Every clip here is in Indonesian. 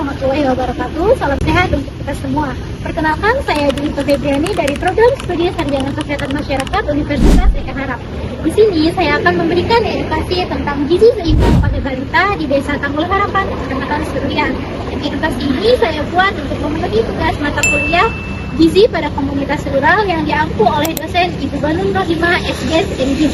warahmatullahi wabarakatuh. Salam sehat untuk kita semua. Perkenalkan, saya Dwi Febriani dari Program Studi Sarjana Kesehatan Masyarakat Universitas Eka Harap. Di sini saya akan memberikan edukasi tentang gizi seimbang pada balita di Desa Tanggul Harapan, Kecamatan Seruyan. Edukasi ini saya buat untuk memenuhi tugas mata kuliah gizi pada komunitas rural yang diampu oleh dosen Ibu Banun Rohimah, SGS Gizi.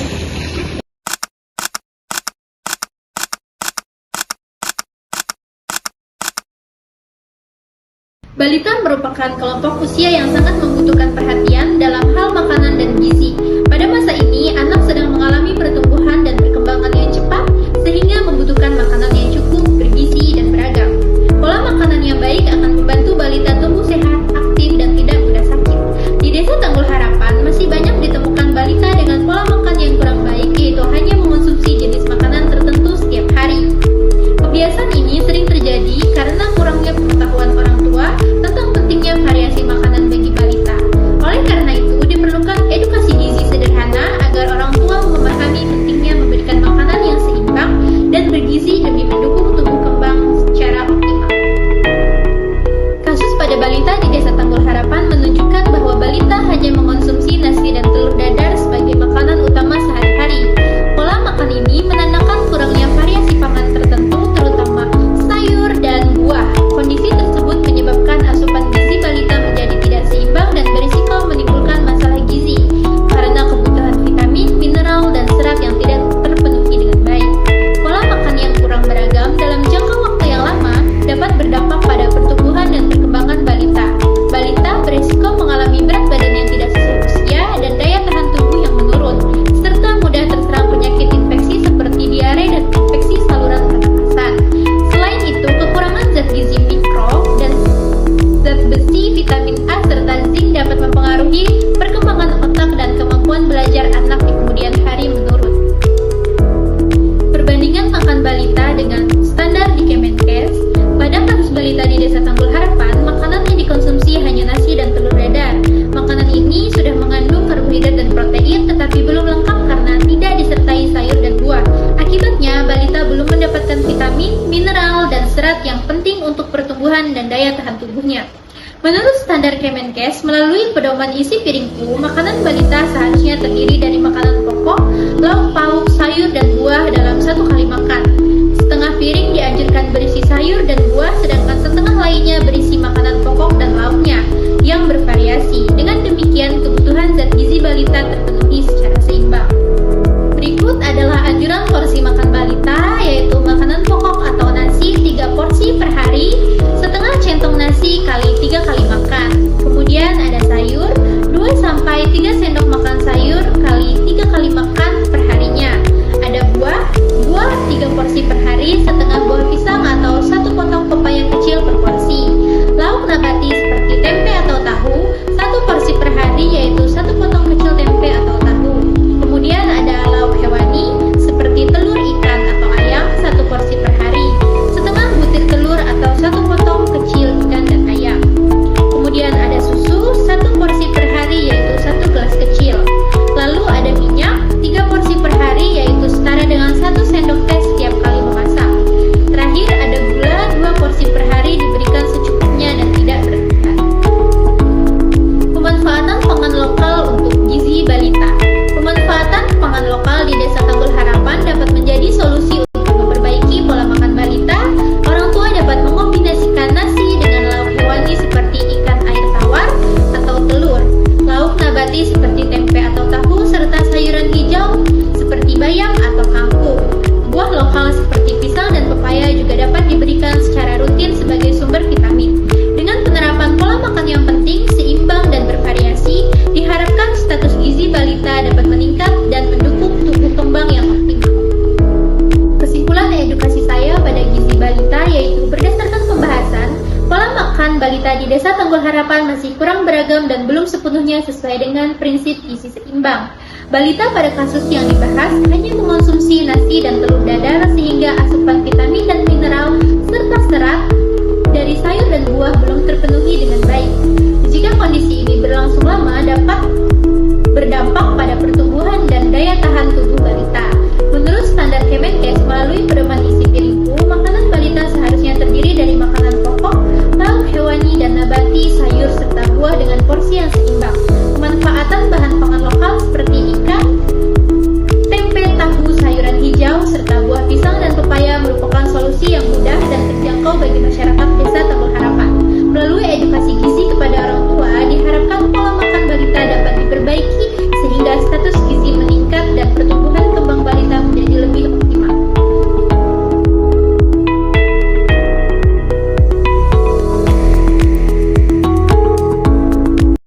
Balita merupakan kelompok usia yang sangat membutuhkan perhatian dalam hal makanan dan gizi. Pada masa ini, anak sedang mengalami pertumbuhan dan perkembangan yang cepat, sehingga membutuhkan makanan yang cukup, bergizi, dan beragam. Pola makanan yang baik akan membantu balita tumbuh sehat, aktif, dan tidak mudah sakit. Di Desa Tanggul Harapan, masih banyak ditemukan balita dengan pola makan yang kurang baik, yaitu hanya mengonsumsi jenis makanan tertentu setiap hari. Kebiasaan ini sering terjadi karena kurangnya pengetahuan orang tua tentang pentingnya variasi makanan bagi balita. Oleh karena itu, diperlukan edukasi gizi sederhana agar orang tua memahami pentingnya memberikan makanan yang seimbang dan bergizi demi mendukung tumbuh kembang secara optimal. Kasus pada balita di Desa Tanggul Harapan menunjukkan bahwa balita hanya mengonsumsi nasi dan telur dadar sebagai makanan utama sehari-hari. Pola makan ini menandakan kurangnya variasi pangan tertentu, terutama sayur dan buah. Kondisi tersebut menyebabkan asupan gizi balita menjadi tidak seimbang dan berisiko menimbulkan masalah gizi karena kebutuhan vitamin, mineral, dan serat yang tidak terpenuhi dengan baik. Pola makan yang kurang beragam dalam jangka waktu yang lama dapat berdampak pada pertumbuhan dan perkembangan balita. Balita berisiko mengalami berat badan yang tidak sesuai usia dan daya tahan tubuh yang menurun, serta mudah terserang penyakit infeksi seperti diare dan infeksi saluran pernapasan. Selain itu, kekurangan zat gizi mikro dan zat besi, vitamin A, serta zinc dapat mempengaruhi perkembangan otak dan kemampuan belajar anak di kemudian hari menurun. Perbandingan makan balita dengan standar di Kemenkes, pada kasus balita di Desa Tanggul Harapan, makanan yang dikonsumsi hanya nasi dan telur dadar. Makanan ini sudah mengandung karbohidrat dan protein, tetapi belum lengkap karena tidak disertai sayur dan buah. Akibatnya, balita belum mendapatkan vitamin, mineral, dan serat yang penting untuk pertumbuhan dan daya tahan tubuhnya. Menurut standar Kemenkes, melalui pedoman isi piringku, makanan balita seharusnya terdiri dari makanan pokok, lauk pauk, sayur, dan buah dalam satu kali makan. Setengah piring dianjurkan berisi sayur dan buah, sedangkan setengah lainnya berisi makanan pokok dan lauknya yang bervariasi. Dengan demikian, kebutuhan zat gizi balita terpenuhi secara seimbang. Berikut adalah anjuran porsi makan balita, yaitu makanan pokok atau nasi 3 porsi per hari, setengah centong nasi kali 3 kali makan. Kemudian ada sayur, 2-3 sendok makan sayur kali 3 kali makan per harinya. Ada buah 3 porsi per hari, setengah buah pisang atau 1 potong pepaya kecil per porsi. Lauk nabati seperti tempe atau tahu, 1 porsi per hari, yaitu 1 potong kecil tempe atau tahu. Kemudian ada lauk hewani seperti telur ikan atau ayam, 1 porsi per hari, setengah butir telur atau 1 potong kecil ikan dan ayam. Kemudian ada susu 1 porsi per hari, yaitu 1 gelas kecil. Lalu ada minyak 3 porsi per hari, yaitu setara dengan 1 sendok teh setiap kali memasak. Terakhir ada gula 2 porsi per hari, diberikan secukupnya dan tidak berlebihan. Pemanfaatan pangan lokal untuk gizi balita. Pemanfaatan pangan lokal di Desa Tanggul Harapan dapat menjadi solusi untuk memperbaiki pola makan balita. Orang tua dapat mengombinasikan nasi dengan lauk hewani seperti ikan air tawar atau telur, lauk nabati seperti tempe atau tahu, serta sayuran hijau seperti bayam atau kangkung. Buah lokal seperti pisang dan pepaya juga dapat diberikan secara rutin sebagai sumber vitamin. Dengan penerapan pola makan yang penting, seimbang, dan bervariasi, diharapkan status gizi balita dapat meningkat dan mendukung tumbuh kembang yang optimal. Kesimpulan edukasi saya pada gizi balita yaitu berdasarkan pembahasan, pola makan balita di Desa Tanggul Harapan masih kurang beragam dan belum sepenuhnya sesuai dengan prinsip gizi seimbang. Balita pada kasus yang dibahas hanya mengonsumsi nasi dan telur dadar, sehingga asupan vitamin dan mineral serta serat dari sayur dan buah belum terpenuhi dengan baik. Jika kondisi ini berlangsung lama, dapat berdampak pada pertumbuhan dan daya tahan tubuh